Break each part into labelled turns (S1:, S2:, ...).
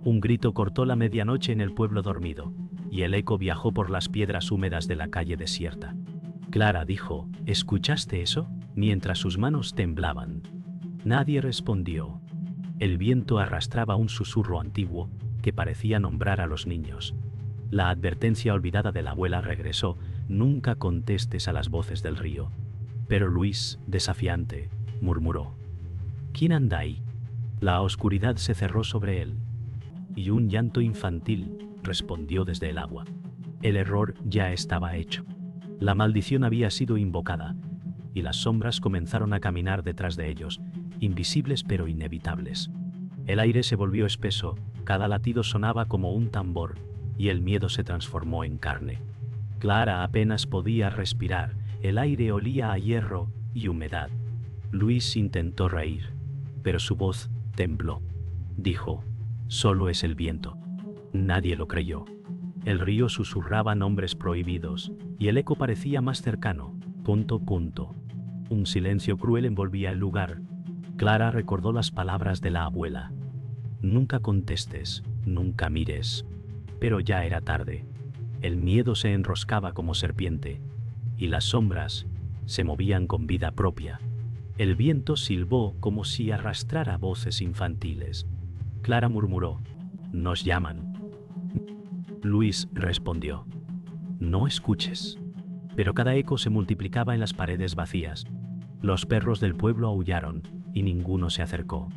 S1: Un grito cortó la medianoche en el pueblo dormido, y el eco viajó por las piedras húmedas de la calle desierta. Clara dijo, ¿escuchaste eso? Mientras sus manos temblaban. Nadie respondió. El viento arrastraba un susurro antiguo que parecía nombrar a los niños. La advertencia olvidada de la abuela regresó, nunca contestes a las voces del río. Pero Luis, desafiante, murmuró. ¿Quién anda ahí? La oscuridad se cerró sobre él. Y un llanto infantil respondió desde el agua. El error ya estaba hecho. La maldición había sido invocada, y las sombras comenzaron a caminar detrás de ellos, invisibles pero inevitables. El aire se volvió espeso, cada latido sonaba como un tambor, y el miedo se transformó en carne. Clara apenas podía respirar, el aire olía a hierro y humedad. Luis intentó reír, pero su voz tembló. Dijo, solo es el viento. Nadie lo creyó. El río susurraba nombres prohibidos, y el eco parecía más cercano. ... Un silencio cruel envolvía el lugar. Clara recordó las palabras de la abuela. Nunca contestes, nunca mires. Pero ya era tarde. El miedo se enroscaba como serpiente, y las sombras se movían con vida propia. El viento silbó como si arrastrara voces infantiles. Clara murmuró, «Nos llaman». Luis respondió, «No escuches». Pero cada eco se multiplicaba en las paredes vacías. Los perros del pueblo aullaron, y ninguno se acercó.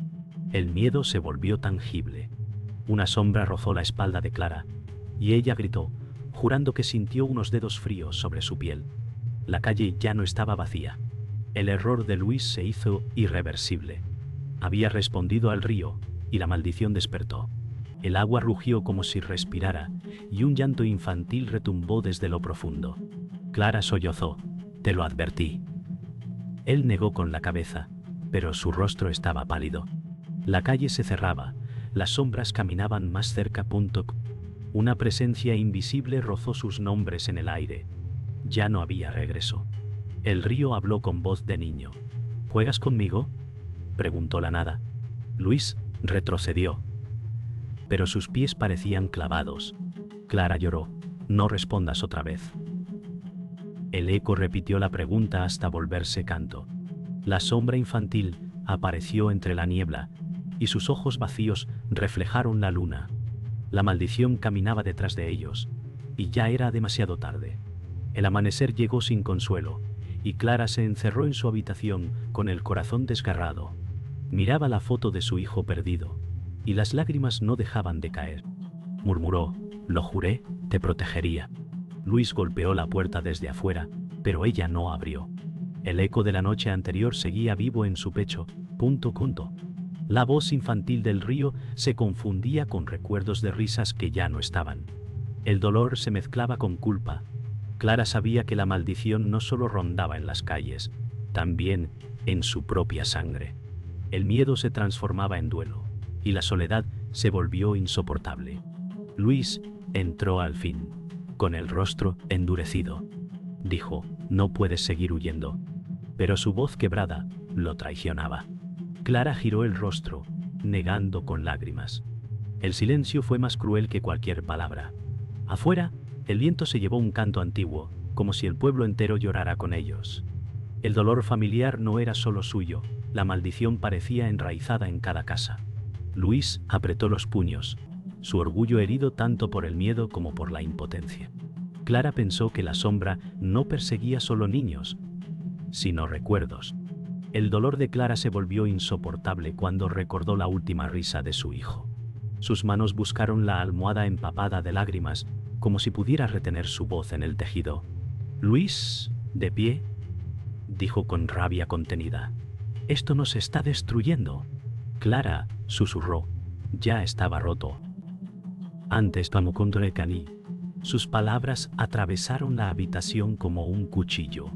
S1: El miedo se volvió tangible. Una sombra rozó la espalda de Clara, y ella gritó, jurando que sintió unos dedos fríos sobre su piel. La calle ya no estaba vacía. El error de Luis se hizo irreversible. Había respondido al río, y la maldición despertó. El agua rugió como si respirara, y un llanto infantil retumbó desde lo profundo. Clara sollozó, «Te lo advertí». Él negó con la cabeza, pero su rostro estaba pálido. La calle se cerraba, las sombras caminaban más cerca. Una presencia invisible rozó sus nombres en el aire. Ya no había regreso. El río habló con voz de niño. «¿Juegas conmigo?», preguntó la nada. Luis retrocedió, pero sus pies parecían clavados. Clara lloró, «No respondas otra vez». El eco repitió la pregunta hasta volverse canto. La sombra infantil apareció entre la niebla, y sus ojos vacíos reflejaron la luna. La maldición caminaba detrás de ellos, y ya era demasiado tarde. El amanecer llegó sin consuelo, y Clara se encerró en su habitación con el corazón desgarrado. Miraba la foto de su hijo perdido, y las lágrimas no dejaban de caer. Murmuró, «Lo juré, te protegería». Luis golpeó la puerta desde afuera, pero ella no abrió. El eco de la noche anterior seguía vivo en su pecho. La voz infantil del río se confundía con recuerdos de risas que ya no estaban. El dolor se mezclaba con culpa. Clara sabía que la maldición no solo rondaba en las calles, también en su propia sangre. El miedo se transformaba en duelo, y la soledad se volvió insoportable. Luis entró al fin, con el rostro endurecido. Dijo, «No puedes seguir huyendo». Pero su voz quebrada lo traicionaba. Clara giró el rostro, negando con lágrimas. El silencio fue más cruel que cualquier palabra. Afuera, el viento se llevó un canto antiguo, como si el pueblo entero llorara con ellos. El dolor familiar no era solo suyo, la maldición parecía enraizada en cada casa. Luis apretó los puños, su orgullo herido tanto por el miedo como por la impotencia. Clara pensó que la sombra no perseguía solo niños, sino recuerdos. El dolor de Clara se volvió insoportable cuando recordó la última risa de su hijo. Sus manos buscaron la almohada empapada de lágrimas, como si pudiera retener su voz en el tejido. «Luis, de pie», dijo con rabia contenida, «esto nos está destruyendo». Clara susurró, «Ya estaba roto». Antes tomó contra el caní. Sus palabras atravesaron la habitación como un cuchillo.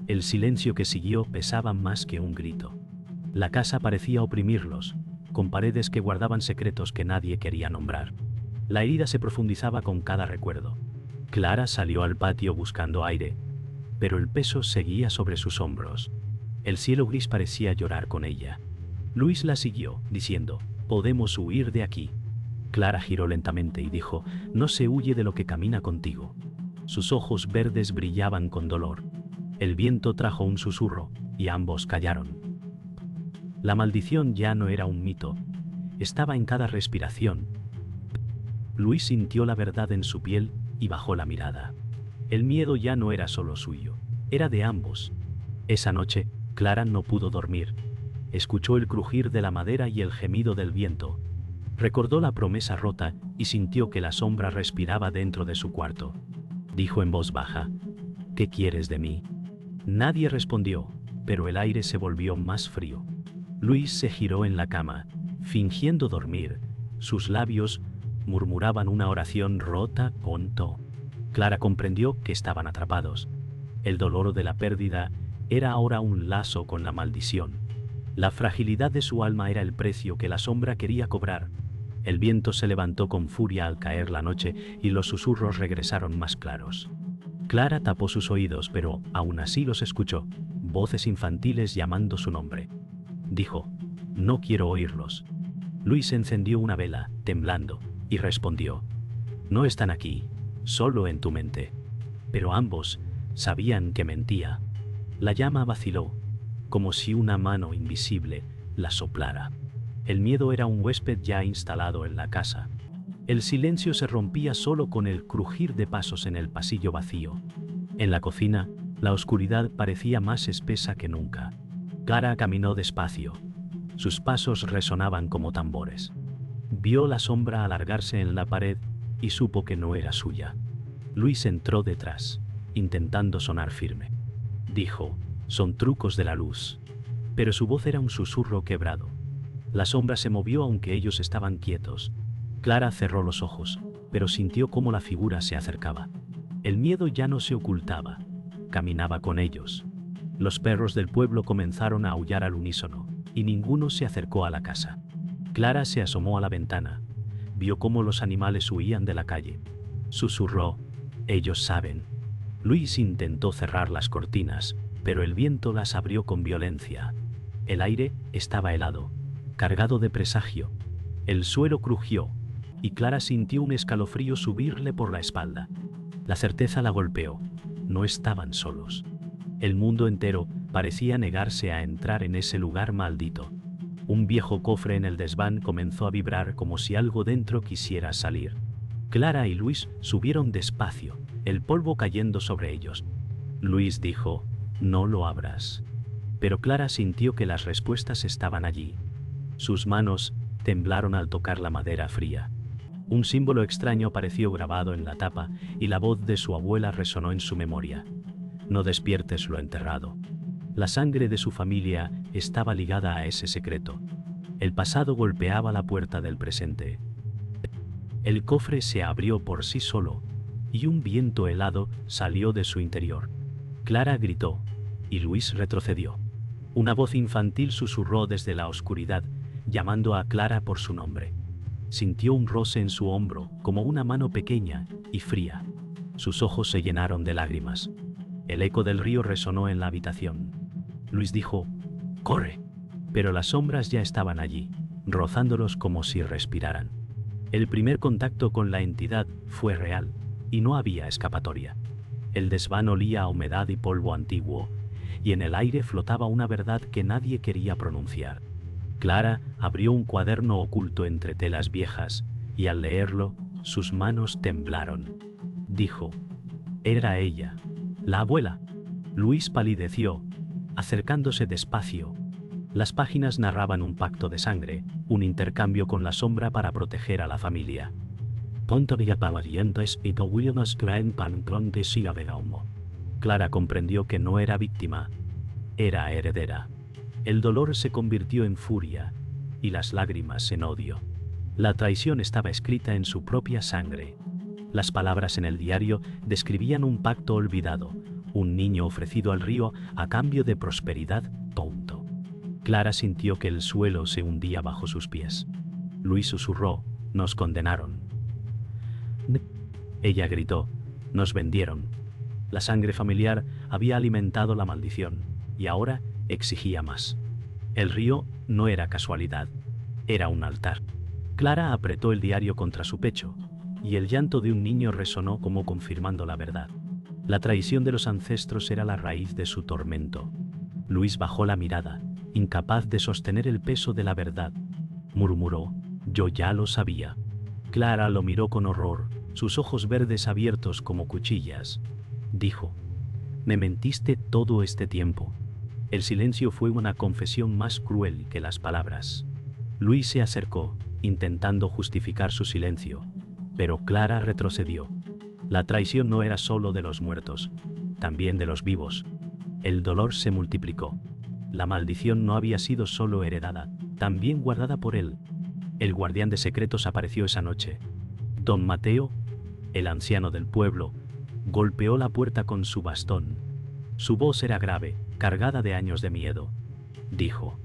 S1: El silencio que siguió pesaba más que un grito. La casa parecía oprimirlos, con paredes que guardaban secretos que nadie quería nombrar. La herida se profundizaba con cada recuerdo. Clara salió al patio buscando aire, pero el peso seguía sobre sus hombros. El cielo gris parecía llorar con ella. Luis la siguió, diciendo, «Podemos huir de aquí». Clara giró lentamente y dijo: «No se huye de lo que camina contigo». Sus ojos verdes brillaban con dolor. El viento trajo un susurro, y ambos callaron. La maldición ya no era un mito. Estaba en cada respiración. Luis sintió la verdad en su piel y bajó la mirada. El miedo ya no era solo suyo, era de ambos. Esa noche, Clara no pudo dormir. Escuchó el crujir de la madera y el gemido del viento. Recordó la promesa rota y sintió que la sombra respiraba dentro de su cuarto. Dijo en voz baja: «¿Qué quieres de mí?». Nadie respondió, pero el aire se volvió más frío. Luis se giró en la cama, fingiendo dormir. Sus labios murmuraban una oración rota con to. Clara comprendió que estaban atrapados. El dolor de la pérdida era ahora un lazo con la maldición. La fragilidad de su alma era el precio que la sombra quería cobrar. El viento se levantó con furia al caer la noche y los susurros regresaron más claros. Clara tapó sus oídos, pero aún así los escuchó, voces infantiles llamando su nombre. Dijo: «No quiero oírlos». Luis encendió una vela, temblando, y respondió: «No están aquí, solo en tu mente». Pero ambos sabían que mentía. La llama vaciló, como si una mano invisible la soplara. El miedo era un huésped ya instalado en la casa. El silencio se rompía solo con el crujir de pasos en el pasillo vacío. En la cocina, la oscuridad parecía más espesa que nunca. Clara caminó despacio. Sus pasos resonaban como tambores. Vio la sombra alargarse en la pared y supo que no era suya. Luis entró detrás, intentando sonar firme. Dijo: «Son trucos de la luz». Pero su voz era un susurro quebrado. La sombra se movió aunque ellos estaban quietos. Clara cerró los ojos, pero sintió cómo la figura se acercaba. El miedo ya no se ocultaba, caminaba con ellos. Los perros del pueblo comenzaron a aullar al unísono, y ninguno se acercó a la casa. Clara se asomó a la ventana, vio cómo los animales huían de la calle. Susurró: «Ellos saben». Luis intentó cerrar las cortinas, pero el viento las abrió con violencia. El aire estaba helado, cargado de presagio. El suelo crujió, y Clara sintió un escalofrío subirle por la espalda. La certeza la golpeó. No estaban solos. El mundo entero parecía negarse a entrar en ese lugar maldito. Un viejo cofre en el desván comenzó a vibrar como si algo dentro quisiera salir. Clara y Luis subieron despacio, el polvo cayendo sobre ellos. Luis dijo: «No lo abras». Pero Clara sintió que las respuestas estaban allí. Sus manos temblaron al tocar la madera fría. Un símbolo extraño apareció grabado en la tapa y la voz de su abuela resonó en su memoria: «No despiertes lo enterrado». La sangre de su familia estaba ligada a ese secreto. El pasado golpeaba la puerta del presente. El cofre se abrió por sí solo y un viento helado salió de su interior. Clara gritó y Luis retrocedió. Una voz infantil susurró desde la oscuridad, llamando a Clara por su nombre. Sintió un roce en su hombro, como una mano pequeña y fría. Sus ojos se llenaron de lágrimas. El eco del río resonó en la habitación. Luis dijo: «¡Corre!». Pero las sombras ya estaban allí, rozándolos como si respiraran. El primer contacto con la entidad fue real, y no había escapatoria. El desván olía a humedad y polvo antiguo, y en el aire flotaba una verdad que nadie quería pronunciar. Clara abrió un cuaderno oculto entre telas viejas, y al leerlo, sus manos temblaron. Dijo: «Era ella, la abuela». Luis palideció, acercándose despacio. Las páginas narraban un pacto de sangre, un intercambio con la sombra para proteger a la familia. Clara comprendió que no era víctima, era heredera. El dolor se convirtió en furia y las lágrimas en odio. La traición estaba escrita en su propia sangre. Las palabras en el diario describían un pacto olvidado, un niño ofrecido al río a cambio de prosperidad tonto. Clara sintió que el suelo se hundía bajo sus pies. Luis susurró: «Nos condenaron». Ella gritó: «Nos vendieron». La sangre familiar había alimentado la maldición, y ahora exigía más. El río no era casualidad, era un altar. Clara apretó el diario contra su pecho, y el llanto de un niño resonó como confirmando la verdad. La traición de los ancestros era la raíz de su tormento. Luis bajó la mirada, incapaz de sostener el peso de la verdad. Murmuró: «Yo ya lo sabía». Clara lo miró con horror, sus ojos verdes abiertos como cuchillas. Dijo: «Me mentiste todo este tiempo». El silencio fue una confesión más cruel que las palabras. Luis se acercó, intentando justificar su silencio, pero Clara retrocedió. La traición no era solo de los muertos, también de los vivos. El dolor se multiplicó. La maldición no había sido solo heredada, también guardada por él. El guardián de secretos apareció esa noche. Don Mateo, el anciano del pueblo, golpeó la puerta con su bastón. Su voz era grave, cargada de años de miedo. Dijo: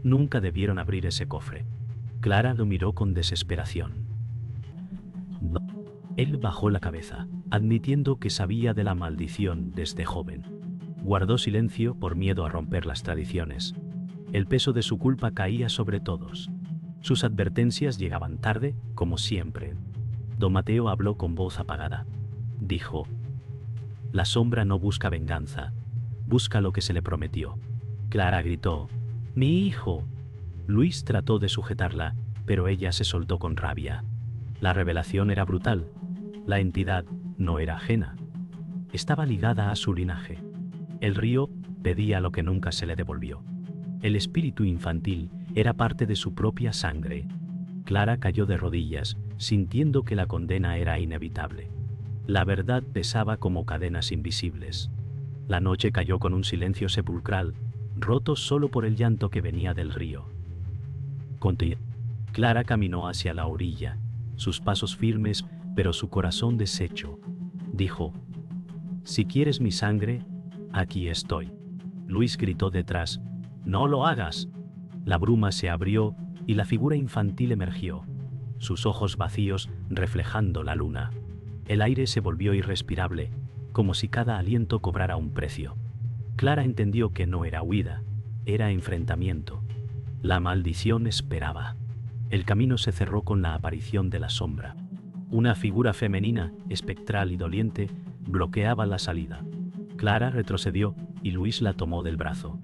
S1: «Nunca debieron abrir ese cofre». Clara lo miró con desesperación. No. Él bajó la cabeza, admitiendo que sabía de la maldición desde joven. Guardó silencio por miedo a romper las tradiciones. El peso de su culpa caía sobre todos. Sus advertencias llegaban tarde, como siempre. Don Mateo habló con voz apagada. Dijo: «La sombra no busca venganza, busca lo que se le prometió». Clara gritó: «¡Mi hijo!». Luis trató de sujetarla, pero ella se soltó con rabia. La revelación era brutal. La entidad no era ajena. Estaba ligada a su linaje. El río pedía lo que nunca se le devolvió. El espíritu infantil era parte de su propia sangre. Clara cayó de rodillas, sintiendo que la condena era inevitable. La verdad pesaba como cadenas invisibles. La noche cayó con un silencio sepulcral, roto solo por el llanto que venía del río. Clara caminó hacia la orilla, sus pasos firmes, pero su corazón deshecho. Dijo: «Si quieres mi sangre, aquí estoy». Luis gritó detrás: «¡No lo hagas!». La bruma se abrió y la figura infantil emergió, sus ojos vacíos reflejando la luna. El aire se volvió irrespirable, como si cada aliento cobrara un precio. Clara entendió que no era huida, era enfrentamiento. La maldición esperaba. El camino se cerró con la aparición de la sombra. Una figura femenina, espectral y doliente, bloqueaba la salida. Clara retrocedió y Luis la tomó del brazo.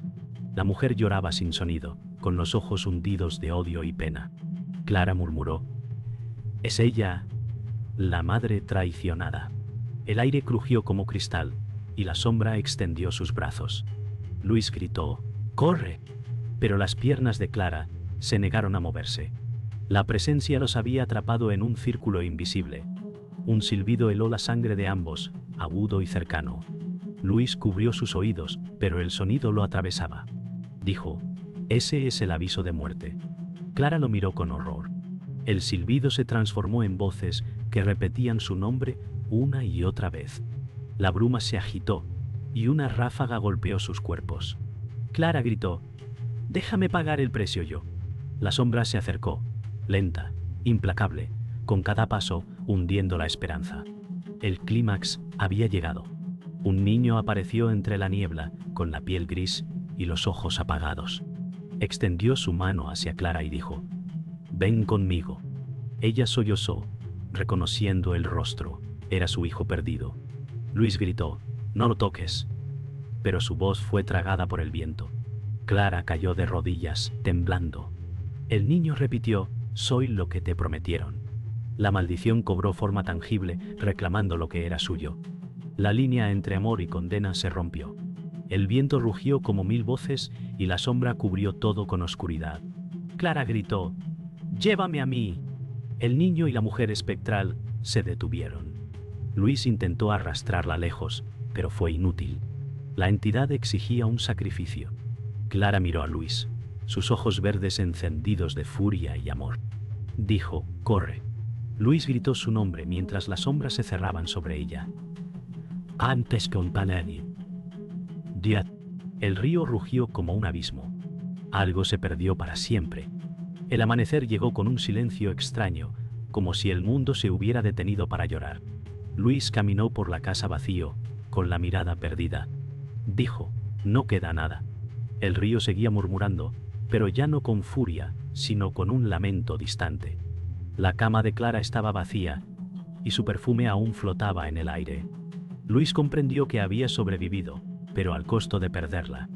S1: La mujer lloraba sin sonido, con los ojos hundidos de odio y pena. Clara murmuró: «Es ella, la madre traicionada». El aire crujió como cristal y la sombra extendió sus brazos. Luis gritó: «¡Corre!». Pero las piernas de Clara se negaron a moverse. La presencia los había atrapado en un círculo invisible. Un silbido heló la sangre de ambos, agudo y cercano. Luis cubrió sus oídos, pero el sonido lo atravesaba. Dijo: «Ese es el aviso de muerte». Clara lo miró con horror. El silbido se transformó en voces que repetían su nombre una y otra vez. La bruma se agitó y una ráfaga golpeó sus cuerpos. Clara gritó: «Déjame pagar el precio yo». La sombra se acercó, lenta, implacable, con cada paso hundiendo la esperanza. El clímax había llegado. Un niño apareció entre la niebla, con la piel gris y los ojos apagados. Extendió su mano hacia Clara y dijo: «Ven conmigo». Ella sollozó, reconociendo el rostro. Era su hijo perdido. Luis gritó: «No lo toques». Pero su voz fue tragada por el viento. Clara cayó de rodillas, temblando. El niño repitió: «Soy lo que te prometieron». La maldición cobró forma tangible, reclamando lo que era suyo. La línea entre amor y condena se rompió. El viento rugió como 1000 voces y la sombra cubrió todo con oscuridad. Clara gritó: «¡Llévame a mí!». El niño y la mujer espectral se detuvieron. Luis intentó arrastrarla lejos, pero fue inútil. La entidad exigía un sacrificio. Clara miró a Luis, sus ojos verdes encendidos de furia y amor. Dijo: «Corre». Luis gritó su nombre mientras las sombras se cerraban sobre ella. «Antes que un panelli». El río rugió como un abismo. Algo se perdió para siempre. El amanecer llegó con un silencio extraño, como si el mundo se hubiera detenido para llorar. Luis caminó por la casa vacío, con la mirada perdida. Dijo: «No queda nada». El río seguía murmurando, pero ya no con furia, sino con un lamento distante. La cama de Clara estaba vacía y su perfume aún flotaba en el aire. Luis comprendió que había sobrevivido, pero al costo de perderla.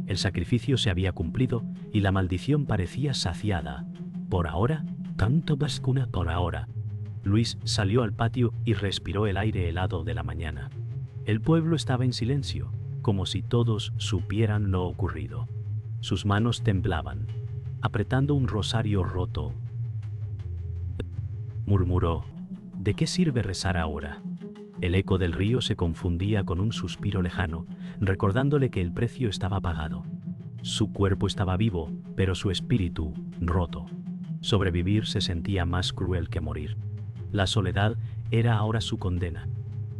S1: El sacrificio se había cumplido y la maldición parecía saciada. Por ahora, tanto vascuna por ahora. Luis salió al patio y respiró el aire helado de la mañana. El pueblo estaba en silencio, como si todos supieran lo ocurrido. Sus manos temblaban, apretando un rosario roto. Murmuró: ¿de qué sirve rezar ahora? El eco del río se confundía con un suspiro lejano, recordándole que el precio estaba pagado. Su cuerpo estaba vivo, pero su espíritu roto. Sobrevivir se sentía más cruel que morir. La soledad era ahora su condena.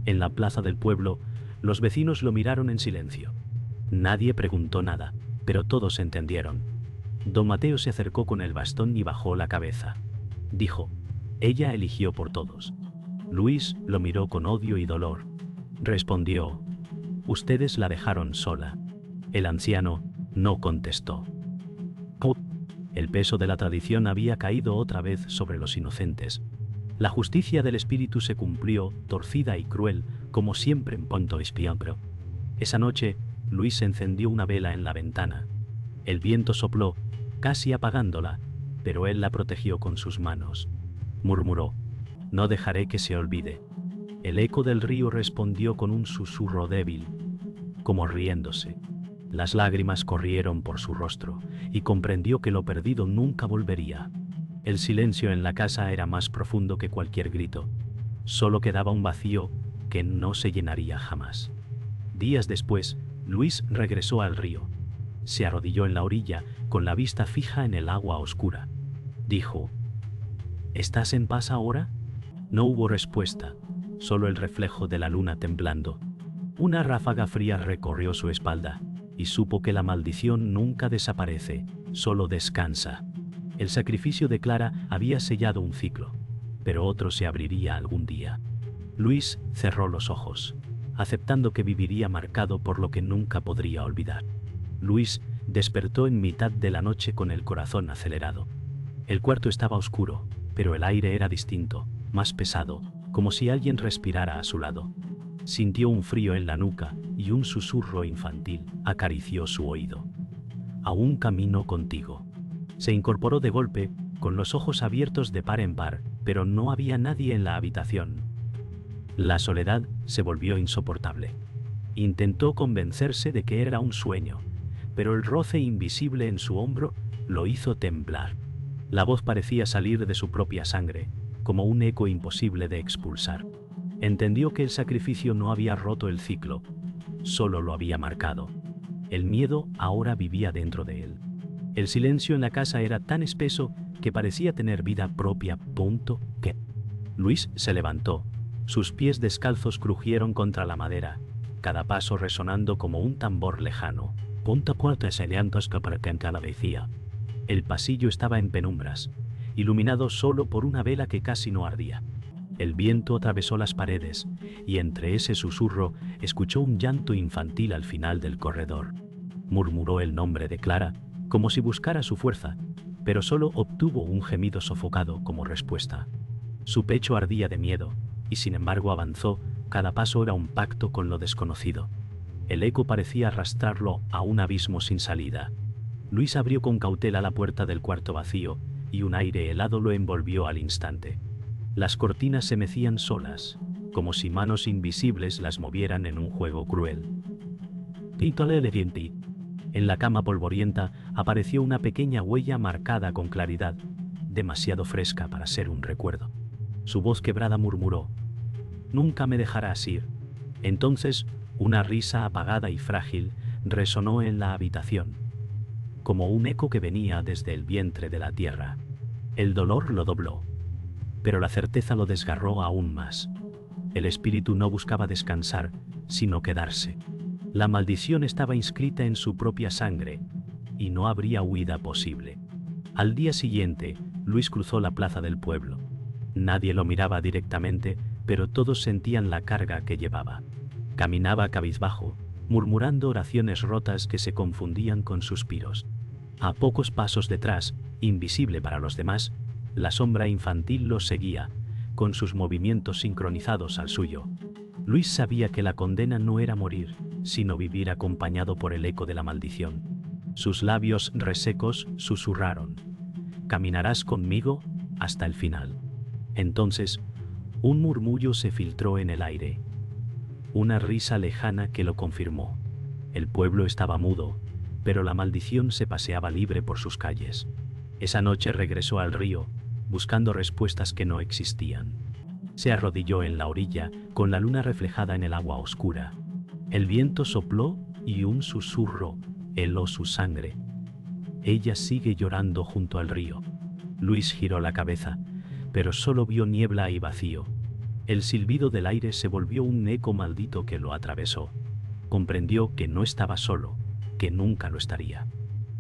S1: En la plaza del pueblo, los vecinos lo miraron en silencio. Nadie preguntó nada, pero todos entendieron. Don Mateo se acercó con el bastón y bajó la cabeza. Dijo: ella eligió por todos. Luis lo miró con odio y dolor. Respondió: ustedes la dejaron sola. El anciano no contestó. El peso de la tradición había caído otra vez sobre los inocentes. La justicia del espíritu se cumplió, torcida y cruel, como siempre en Ponto Espiampro. Esa noche, Luis encendió una vela en la ventana. El viento sopló, casi apagándola, pero él la protegió con sus manos. Murmuró: no dejaré que se olvide. El eco del río respondió con un susurro débil, como riéndose. Las lágrimas corrieron por su rostro y comprendió que lo perdido nunca volvería. El silencio en la casa era más profundo que cualquier grito. Solo quedaba un vacío que no se llenaría jamás. Días después, Luis regresó al río. Se arrodilló en la orilla, con la vista fija en el agua oscura. Dijo: ¿estás en paz ahora? No hubo respuesta, solo el reflejo de la luna temblando. Una ráfaga fría recorrió su espalda, y supo que la maldición nunca desaparece, solo descansa. El sacrificio de Clara había sellado un ciclo, pero otro se abriría algún día. Luis cerró los ojos, aceptando que viviría marcado por lo que nunca podría olvidar. Luis despertó en mitad de la noche con el corazón acelerado. El cuarto estaba oscuro, pero el aire era distinto, más pesado, como si alguien respirara a su lado. Sintió un frío en la nuca y un susurro infantil acarició su oído. Aún camino contigo. Se incorporó de golpe, con los ojos abiertos de par en par, pero no había nadie en la habitación. La soledad se volvió insoportable. Intentó convencerse de que era un sueño, pero el roce invisible en su hombro lo hizo temblar. La voz parecía salir de su propia sangre, como un eco imposible de expulsar. Entendió que el sacrificio no había roto el ciclo, solo lo había marcado. El miedo ahora vivía dentro de él. El silencio en la casa era tan espeso que parecía tener vida propia. Luis se levantó. Sus pies descalzos crujieron contra la madera, cada paso resonando como un tambor lejano. El pasillo estaba en penumbras, iluminado solo por una vela que casi no ardía. El viento atravesó las paredes y entre ese susurro escuchó un llanto infantil al final del corredor. Murmuró el nombre de Clara, como si buscara su fuerza, pero solo obtuvo un gemido sofocado como respuesta. Su pecho ardía de miedo y sin embargo avanzó, cada paso era un pacto con lo desconocido. El eco parecía arrastrarlo a un abismo sin salida. Luis abrió con cautela la puerta del cuarto vacío y un aire helado lo envolvió al instante. Las cortinas se mecían solas, como si manos invisibles las movieran en un juego cruel. En la cama polvorienta apareció una pequeña huella marcada con claridad, demasiado fresca para ser un recuerdo. Su voz quebrada murmuró: «Nunca me dejarás ir». Entonces, una risa apagada y frágil resonó en la habitación, como un eco que venía desde el vientre de la tierra. El dolor lo dobló, pero la certeza lo desgarró aún más. El espíritu no buscaba descansar, sino quedarse. La maldición estaba inscrita en su propia sangre, y no habría huida posible. Al día siguiente, Luis cruzó la plaza del pueblo. Nadie lo miraba directamente, pero todos sentían la carga que llevaba. Caminaba cabizbajo, murmurando oraciones rotas que se confundían con suspiros. A pocos pasos detrás, invisible para los demás, La sombra infantil lo seguía, con sus movimientos sincronizados al suyo. Luis sabía que la condena no era morir, sino vivir acompañado por el eco de la maldición. Sus labios resecos susurraron: «Caminarás conmigo hasta el final». Entonces, un murmullo se filtró en el aire. Una risa lejana que lo confirmó. El pueblo estaba mudo, pero la maldición se paseaba libre por sus calles. Esa noche regresó al río, buscando respuestas que no existían. Se arrodilló en la orilla, con la luna reflejada en el agua oscura. El viento sopló y un susurro heló su sangre. Ella sigue llorando junto al río. Luis giró la cabeza, pero solo vio niebla y vacío. El silbido del aire se volvió un eco maldito que lo atravesó. Comprendió que no estaba solo, que nunca lo estaría.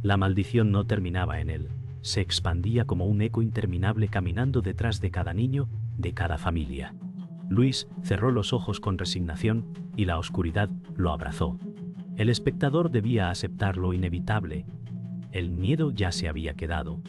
S1: La maldición no terminaba en él, se expandía como un eco interminable caminando detrás de cada niño, de cada familia. Luis cerró los ojos con resignación y la oscuridad lo abrazó. El espectador debía aceptar lo inevitable. El miedo ya se había quedado,